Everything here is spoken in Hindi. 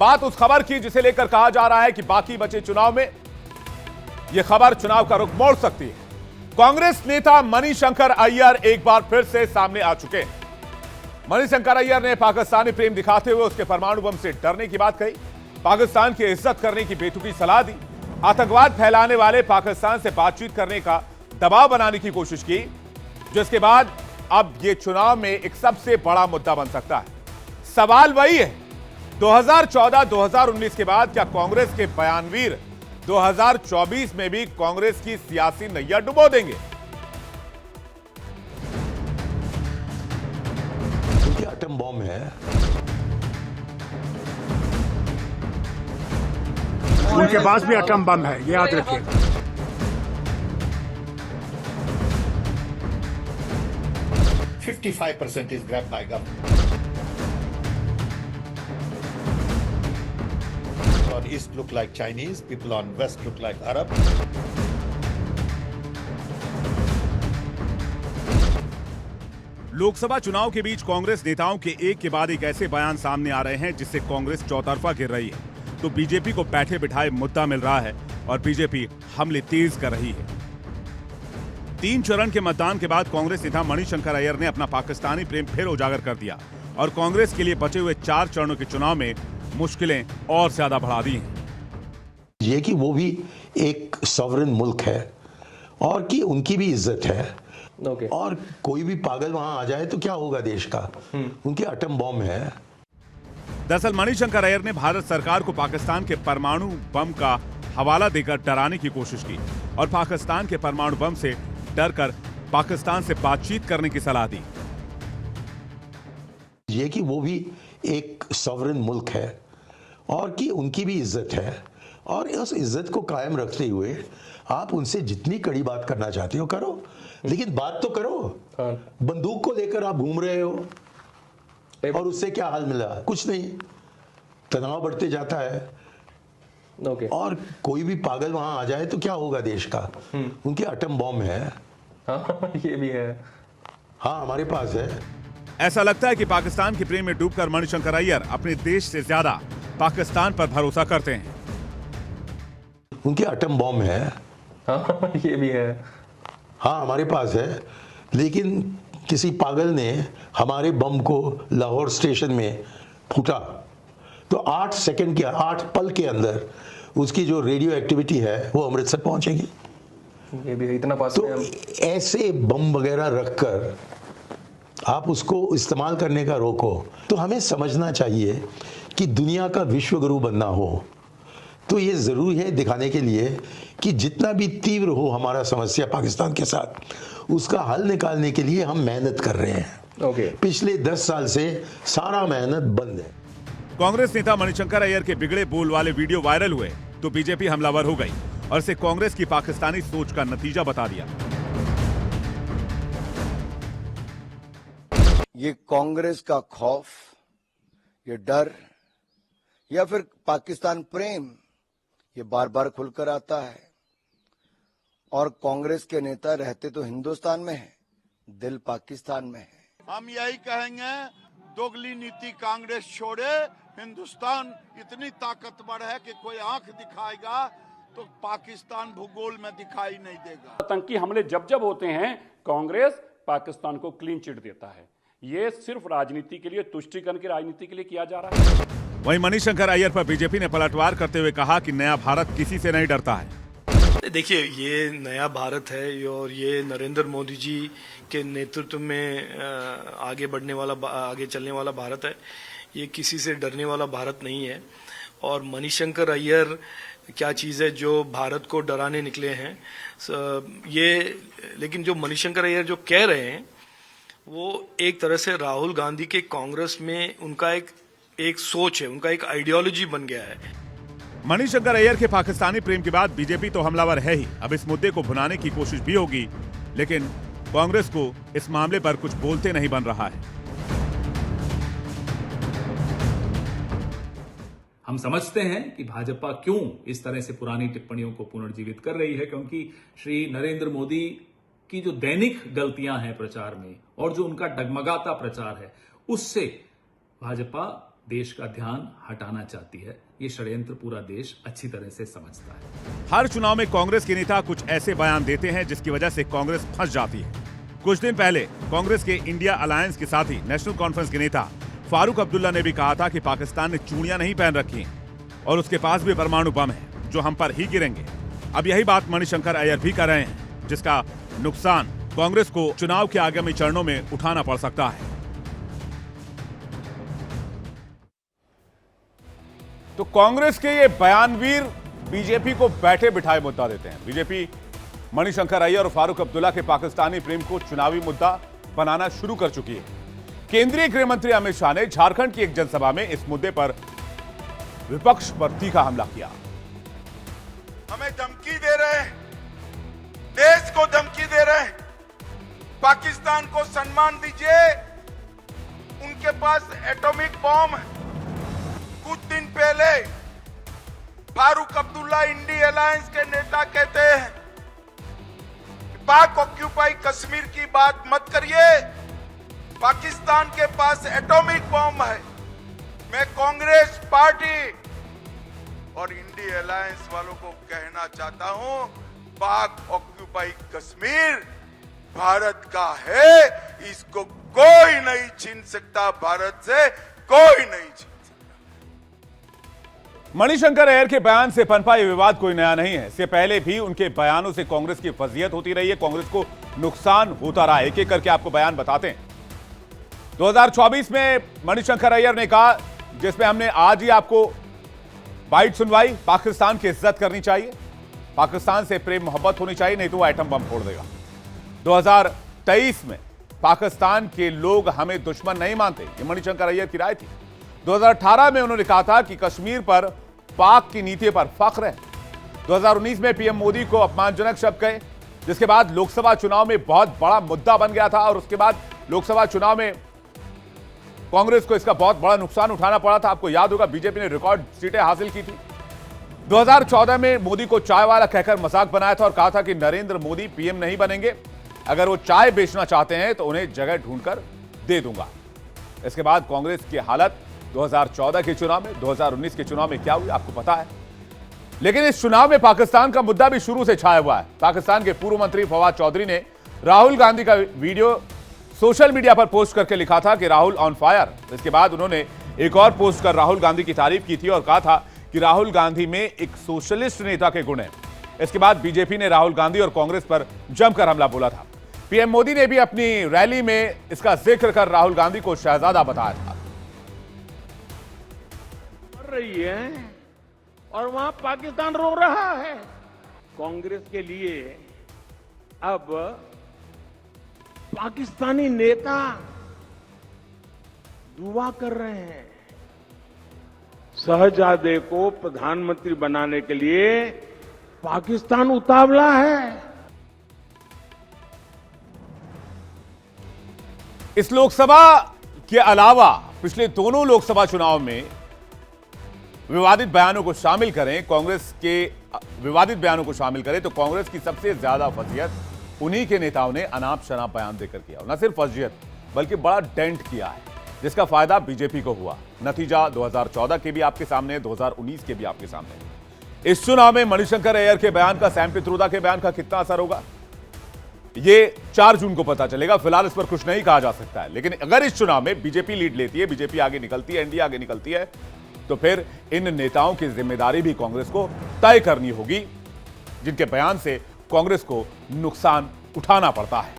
बात उस खबर की जिसे लेकर कहा जा रहा है कि बाकी बचे चुनाव में यह खबर चुनाव का रुख मोड़ सकती है। कांग्रेस नेता मणिशंकर अय्यर एक बार फिर से सामने आ चुके हैं। मणिशंकर अय्यर ने पाकिस्तानी प्रेम दिखाते हुए उसके परमाणु बम से डरने की बात कही, पाकिस्तान की इज्जत करने की बेतुकी सलाह दी, आतंकवाद फैलाने वाले पाकिस्तान से बातचीत करने का दबाव बनाने की कोशिश की, जिसके बाद अब यह चुनाव में एक सबसे बड़ा मुद्दा बन सकता है। सवाल वही है, 2014-2019 के बाद क्या कांग्रेस के बयानवीर 2024 में भी कांग्रेस की सियासी नैया डुबो देंगे? क्योंकि एटम बॉम्ब है, उनके पास भी एटम बम है, ये याद रखिए। $55% is grabbed by government. On east look like Chinese, people on west look like Arab. Lok Sabha चुनाव के बीच कांग्रेस नेताओं के एक के बाद एक ऐसे बयान सामने आ रहे हैं जिससे कांग्रेस चौतरफा गिर रही है, तो बीजेपी को बैठे बिठाए मुद्दा मिल रहा है और बीजेपी हमले तेज कर रही है। 3 चरण के मतदान के बाद कांग्रेस नेता मणिशंकर अय्यर ने अपना पाकिस्तानी प्रेम फिर उजागर कर दिया और कांग्रेस के लिए बचे हुए 4 चरणों के चुनाव में मुश्किलें और ज्यादा बढ़ा दी हैं। ये कि वो भी एक सॉवरेन मुल्क है और कि उनकी भी इज्जत है। और कोई भी पागल वहां आ जाए तो क्या होगा देश का? उनके एटम बॉम्ब है। दरअसल मणिशंकर अय्यर ने भारत सरकार को पाकिस्तान के परमाणु बम का हवाला देकर डराने की कोशिश की और पाकिस्तान के परमाणु बम से डरकर पाकिस्तान से बातचीत करने की सलाह दी। ये कि वो भी एक सॉवरेन मुल्क है और कि उनकी भी इज्जत है और उस इज्जत को कायम रखते हुए आप उनसे जितनी कड़ी बात करना चाहते हो करो, लेकिन बात तो करो। बंदूक को लेकर आप घूम रहे हो और उससे क्या हाल मिला? कुछ नहीं, तनाव बढ़ते जाता है। और कोई भी पागल वहां आ जाए तो क्या होगा देश का? उनके एटम बॉम्ब है। ये भी है। हाँ, हमारे पास है। ऐसा लगता है कि पाकिस्तान के प्रेम में डूबकर मणिशंकर अय्यर अपने देश से ज्यादा पाकिस्तान पर भरोसा करते हैं। उनके एटम बॉम्ब है। ये भी है। हाँ, हमारे पास है, लेकिन किसी पागल ने हमारे बम को लाहौर स्टेशन में फूटा तो 8 सेकंड के 8 पल के अंदर उसकी जो रेडियो एक्टिविटी है वो अमृतसर पहुंचेगी। ये भी है, इतना पास तो में हम। ऐसे बम वगैरह रखकर आप उसको इस्तेमाल करने का रोको। तो हमें समझना चाहिए कि दुनिया का विश्व गुरु बनना हो तो ये जरूरी है दिखाने के लिए कि जितना भी तीव्र हो हमारा समस्या पाकिस्तान के साथ, उसका हल निकालने के लिए हम मेहनत कर रहे हैं। पिछले 10 साल से सारा मेहनत बंद है। कांग्रेस नेता मणिशंकर अय्यर के बिगड़े बोल वाले वीडियो वायरल हुए तो बीजेपी हमलावर हो गई और इसे कांग्रेस की पाकिस्तानी सोच का नतीजा बता दिया। ये कांग्रेस का खौफ, ये डर या फिर पाकिस्तान प्रेम, ये बार बार खुलकर आता है। और कांग्रेस के नेता रहते तो हिंदुस्तान में है, दिल पाकिस्तान में है। हम यही कहेंगे, दोगली नीति कांग्रेस छोड़े। हिंदुस्तान इतनी ताकतवर है कि कोई आंख दिखाएगा तो पाकिस्तान भूगोल में दिखाई नहीं देगा। आतंकी हमले जब जब होते हैं कांग्रेस पाकिस्तान को क्लीन चिट देता है। ये सिर्फ राजनीति के लिए, तुष्टीकरण की राजनीति के लिए किया जा रहा है। वहीं मणिशंकर अय्यर पर बीजेपी ने पलटवार करते हुए कहा कि नया भारत किसी से नहीं डरता है। देखिए, ये नया भारत है और ये नरेंद्र मोदी जी के नेतृत्व में आगे बढ़ने वाला, आगे चलने वाला भारत है। ये किसी से डरने वाला भारत नहीं है। और मणिशंकर अय्यर क्या चीज़ है जो भारत को डराने निकले हैं ये। लेकिन जो मणिशंकर अय्यर जो कह रहे हैं वो एक तरह से राहुल गांधी के कांग्रेस में उनका एक सोच है, उनका एक आइडियोलॉजी बन गया है। मणिशंकर अय्यर के पाकिस्तानी प्रेम के बाद बीजेपी तो हमलावर है ही, अब इस मुद्दे को भुनाने की कोशिश भी होगी, लेकिन कांग्रेस को इस मामले पर कुछ बोलते नहीं बन रहा है। हम समझते हैं कि भाजपा क्यों इस तरह से पुरानी टिप्पणियों को पुनर्जीवित कर रही है, क्योंकि श्री नरेंद्र मोदी की जो दैनिक गलतियां हैं प्रचार में और जो उनका डगमगाता प्रचार है, उससे भाजपा देश का ध्यान हटाना चाहती है। ये षड्यंत्र पूरा देश अच्छी तरह से समझता है। हर चुनाव में कांग्रेस के नेता कुछ ऐसे बयान देते हैं जिसकी वजह से कांग्रेस फंस जाती है। कुछ दिन पहले कांग्रेस के इंडिया अलायंस के साथी नेशनल कॉन्फ्रेंस के नेता फारूक अब्दुल्ला ने भी कहा था कि पाकिस्तान ने चूड़ियां नहीं पहन रखी और उसके पास भी परमाणु बम है जो हम पर ही गिरेंगे। अब यही बात मणिशंकर अय्यर भी कर रहे हैं, जिसका नुकसान कांग्रेस को चुनाव के आगामी चरणों में उठाना पड़ सकता है। तो कांग्रेस के ये बयानवीर बीजेपी को बैठे बिठाए मुद्दा देते हैं। बीजेपी मणिशंकर अय्यर और फारूक अब्दुल्ला के पाकिस्तानी प्रेम को चुनावी मुद्दा बनाना शुरू कर चुकी है। केंद्रीय गृह मंत्री अमित शाह ने झारखंड की एक जनसभा में इस मुद्दे पर विपक्ष पर तीखा हमला किया। हमें धमकी दे रहे हैं, देश को धमकी दे रहे हैं, पाकिस्तान को सम्मान दीजिए, उनके पास एटॉमिक बॉम्ब है। कुछ दिन पहले फारूक अब्दुल्ला इंडिया अलायंस के नेता कहते हैं कि पाक ऑक्यूपाई कश्मीर की बात मत करिए, पाकिस्तान के पास एटॉमिक बॉम्ब है। मैं कांग्रेस पार्टी और इंडिया अलायंस वालों को कहना चाहता हूं, पाक ऑक्यूपाई कश्मीर भारत का है, इसको कोई नहीं छीन सकता, भारत से कोई नहीं छीन। मणिशंकर अय्यर के बयान से पनपा ये विवाद कोई नया नहीं है। इससे पहले भी उनके बयानों से कांग्रेस की फजीहत होती रही है, कांग्रेस को नुकसान होता रहा है। एक एक करके आपको बयान बताते हैं। 2024 में मणिशंकर अय्यर ने कहा, जिसमें हमने आज ही आपको बाइट सुनवाई, पाकिस्तान की इज्जत करनी चाहिए, पाकिस्तान से प्रेम मोहब्बत होनी चाहिए, नहीं तो वो एटम बम फोड़ देगा। 2023 में पाकिस्तान के लोग हमें दुश्मन नहीं मानते, ये मणिशंकर अय्यर की राय थी। 2018 में उन्होंने कहा था कि कश्मीर पर पाक की नीति पर फख्र है। 2019 में पीएम मोदी को अपमानजनक शब्द कहे, जिसके बाद लोकसभा चुनाव में बहुत बड़ा मुद्दा बन गया था और उसके बाद लोकसभा चुनाव में कांग्रेस को इसका बहुत बड़ा नुकसान उठाना पड़ा था। आपको याद होगा, बीजेपी ने रिकॉर्ड सीटें हासिल की थी। 2014 में मोदी को चाय वाला कहकर मजाक बनाया था और कहा था कि नरेंद्र मोदी पीएम नहीं बनेंगे, अगर वो चाय बेचना चाहते हैं तो उन्हें जगह ढूंढकर दे दूंगा। इसके बाद कांग्रेस की हालत 2014 के चुनाव में, 2019 के चुनाव में क्या हुई आपको पता है। लेकिन इस चुनाव में पाकिस्तान का मुद्दा भी शुरू से छाया हुआ है। पाकिस्तान के पूर्व मंत्री फवाद चौधरी ने राहुल गांधी का वीडियो सोशल मीडिया पर पोस्ट करके लिखा था कि राहुल ऑन फायर। इसके बाद उन्होंने एक और पोस्ट कर राहुल गांधी की तारीफ की थी और कहा था कि राहुल गांधी में एक सोशलिस्ट नेता के गुण हैं। इसके बाद बीजेपी ने राहुल गांधी और कांग्रेस पर जमकर हमला बोला था। पीएम मोदी ने भी अपनी रैली में इसका जिक्र कर राहुल गांधी को शहजादा बताया था। रही है और वहां पाकिस्तान रो रहा है। कांग्रेस के लिए अब पाकिस्तानी नेता दुआ कर रहे हैं। शहजादे को प्रधानमंत्री बनाने के लिए पाकिस्तान उतावला है। इस लोकसभा के अलावा पिछले दोनों लोकसभा चुनाव में विवादित बयानों को शामिल करें, कांग्रेस के विवादित बयानों को शामिल करें तो कांग्रेस की सबसे ज्यादा फजीहत उन्हीं के नेताओं ने अनाप शनाप बयान देकर किया। और न सिर्फ फजीहत बल्कि बड़ा डेंट किया है, जिसका फायदा बीजेपी को हुआ। नतीजा 2014 के भी आपके सामने, 2019 के भी आपके सामने। इस चुनाव में मणिशंकर अय्यर के बयान का, सैम पित्रोदा के बयान का कितना असर होगा, ये 4 जून को पता चलेगा। फिलहाल इस पर कुछ नहीं कहा जा सकता है। लेकिन अगर इस चुनाव में बीजेपी लीड लेती है, बीजेपी आगे निकलती है, एनडीए आगे निकलती है, तो फिर इन नेताओं की जिम्मेदारी भी कांग्रेस को तय करनी होगी, जिनके बयान से कांग्रेस को नुकसान उठाना पड़ता है।